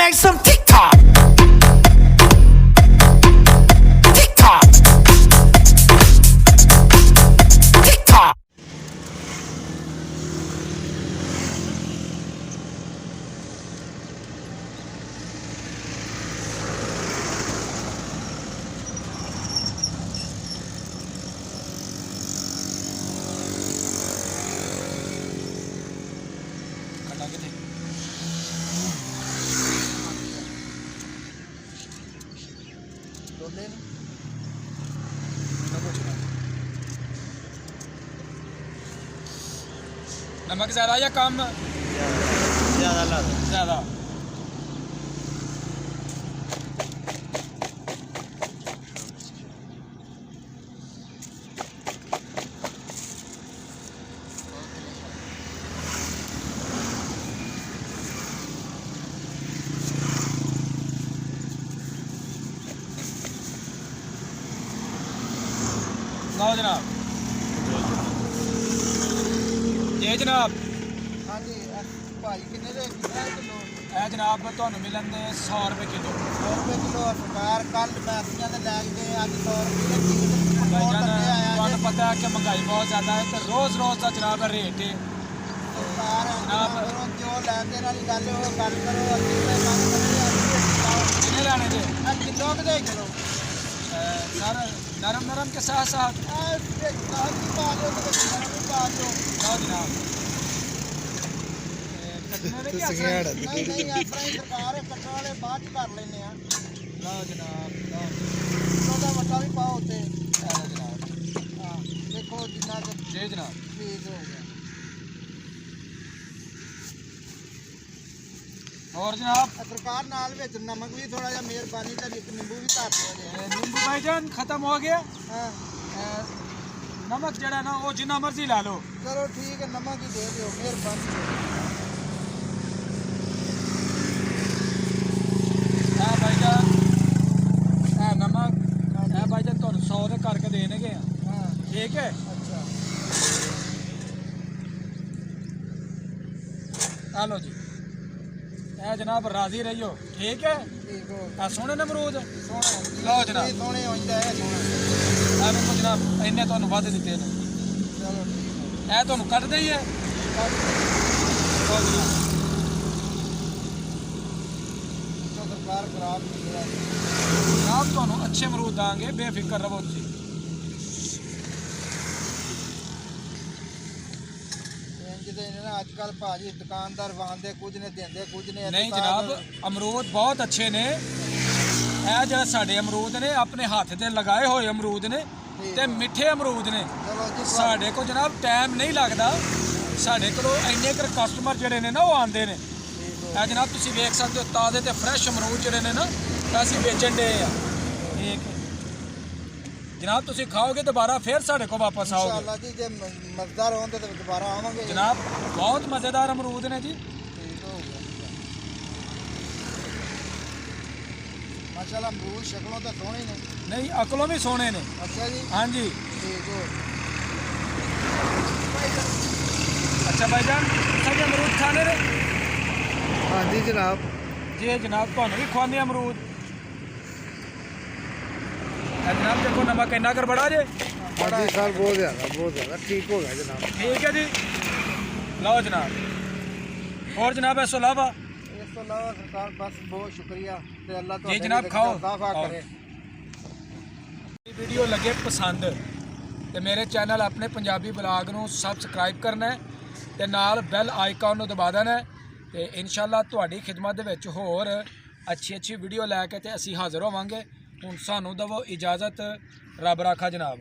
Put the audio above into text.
bang some TikTok. TikTok. TikTok. नमक ज़्यादा या कम? ज़्यादा ज़्यादा। लाओ जनाब। ये जनाब हाँ जी भाई कितने दे किलो ए जनाब ਤੁਹਾਨੂੰ ਮਿਲਣਗੇ 100 ਰੁਪਏ ਕਿਲੋ। 100 रुपये किलो सरकार कल मैसियां दे लैग गए अज 100 रुपये किलो भाईजान ਤੁਹਾਨੂੰ पता है कि महंगाई बहुत ज़्यादा है तो रोज़ का जनाब रेट है सरकार जनाब जो लैन देन वाली गल है वो गल करो कितने लेने थे किलो के दे चलो सर नरम नरम के साथ साथ लाओ जनाब नहीं अपना ही सरकार है कट्टण वाले बाद च कर लेने लाओ जनाब ਉਹਦਾ ਵੱਟਾ ਵੀ ਪਾਓ ਉੱਤੇ जनाब ਹਾਂ ਦੇਖੋ ਜਿੰਨਾ ਕੁ जी जनाब ਠੀਕ ਹੋ ਗਿਆ और जनाब सरकार नाल ਵਿੱਚ ਨਮਕ ਵੀ ਥੋੜਾ ਜਿਹਾ ਮਿਹਰਬਾਨੀ ਤਾਂ ਇੱਕ ਨਿੰਬੂ ਵੀ ਧਰ ਦਿਓ ਜੇ नींबू भाईजान खत्म हो गया ਹਾਂ नमक जड़ा ना वो जितना मर्जी ला लो ਚਲੋ ਠੀਕ ਹੈ ਨਮਕ ਹੀ ਦੇ ਦਿਓ ਮਿਹਰਬਾਨੀ भाईजान नमक भाईजान ਤੁਹਾਨੂੰ 100 ਦੇ ਕਰਕੇ ਦੇਣਗੇ ਹਾਂ ठीक है ਅੱਛਾ आ लो जी ए जनाब राजी रहियो ठीक है ਠੀਕ ਹੋ आ सोने नमरूद ਸੋਹਣਾ ਲਓ ਜਨਾਬ। ਸੋਹਣੇ ਹੁੰਦਾ ਹੈ ਸੋਹਣਾ ਆ ਵੇਖੋ ਜਨਾਬ ਇੰਨੇ ਤੁਹਾਨੂੰ ਵੱਧ ਦਿੱਤੇ ਨੇ ਚਲੋ ਠੀਕ ਇਹ ਤੁਹਾਨੂੰ ਕੱਢਦੇ ਹੀ ਹੈ ਹੈ ਲਓ ਜਨਾਬ तो सरकार खराब नहीं है ਜਨਾਬ ਤੁਹਾਨੂੰ ਅੱਛੇ ਅਮਰੂਦ ਦਾਂਗੇ ਬੇਫਿਕਰ ਰਹੋ ਤੁਸੀਂ ਜਿਹਦੇ ਨੇ ਨਾ ਅੱਜ ਕੱਲ ਭਾਜੀ ਦੁਕਾਨਦਾਰ ਵਾਂਦੇ ਕੁਝ ਨੇ ਦਿੰਦੇ ਕੁਝ ਨੇ ਨਹੀਂ ਜਨਾਬ ਅਮਰੂਦ ਬਹੁਤ ਅੱਛੇ ਨੇ ਇਹ ਜਿਹੜੇ ਸਾਡੇ ਅਮਰੂਦ ਨੇ ਆਪਣੇ ਹੱਥ ਤੇ ਲਗਾਏ ਹੋਏ ਅਮਰੂਦ ਨੇ ਤੇ ਮਿੱਠੇ ਅਮਰੂਦ ਨੇ ਚਲੋ ਜੀ ਸਾਡੇ ਕੋਲ ਜਨਾਬ ਟਾਈਮ ਨਹੀਂ ਲੱਗਦਾ ਸਾਡੇ ਕੋਲ ਇੰਨੇ ਕੁ ਕਸਟਮਰ ਜਿਹੜੇ ਨੇ ਨਾ ਉਹ ਆਉਂਦੇ ਨੇ ਇਹ ਜਨਾਬ ਤੁਸੀਂ ਵੇਖ ਸਕਦੇ ਹੋ ਤਾਜ਼ੇ ਤੇ ਫਰੈਸ਼ ਅਮਰੂਦ ਜਿਹੜੇ ਨੇ ਨਾ ਤਾਂ ਅਸੀਂ ਵੇਚਣ ਦੇ ਆ ਠੀਕ ਹੈ ਜਨਾਬ ਤੁਸੀਂ ਖਾਓਗੇ ਦੁਬਾਰਾ ਫਿਰ ਸਾਡੇ ਕੋਲ ਵਾਪਸ ਆਓਗੇ इंशाल्लाह जी जे मजेदार होंगे तो दोबारा आवांगे जनाब बहुत मज़ेदार अमरूद ने जी ठीक हो गया माशाल्लाह अमरूद शक्लों तो सोहने ने नहीं अकलों भी सोने ने अच्छा जी हाँ जी ठीक हो अच्छा भाईजान सभी अमरूद खाने ने हाँ जी जनाब जी जनाब ਤੁਹਾਨੂੰ भी ਖਵਾਉਂਦੇ अमरूद जनाब देखो नमक इन्ना कर बड़ा जे हाँ जी सर बहुत ज़्यादा ठीक हो गया जनाब ठीक है जी लाओ जनाब और जनाब इस अलावा इस तो अलावा सरकार बस बहुत शुक्रिया ते अल्लाह जी जनाब खाओ इजाफा खाओ। करे ਵੀਡੀਓ ਲੱਗੇ ਪਸੰਦ ਤੇ ਮੇਰੇ ਚੈਨਲ ਆਪਣੇ ਪੰਜਾਬੀ ਬਲਾਗ ਨੂੰ ਸਬਸਕ੍ਰਾਈਬ ਕਰਨਾ ਹੈ ਤੇ ਨਾਲ ਬੈਲ ਆਈਕਨ ਨੂੰ ਦਬਾ ਦੇਣਾ ਹੈ ਤੇ ਇਨਸ਼ਾਅੱਲਾ ਤੁਹਾਡੀ ਖਿਦਮਤ ਦੇ ਵਿੱਚ ਹੋਰ ਅੱਛੀ ਵੀਡੀਓ ਲੈ ਕੇ ਤੇ ਅਸੀਂ ਹਾਜ਼ਰ ਹੋਵਾਂਗੇ ਹੁਣ ਸਾਨੂੰ ਦਵੋ ਇਜਾਜ਼ਤ ਰੱਬ ਰਾਖਾ ਜਨਾਬ।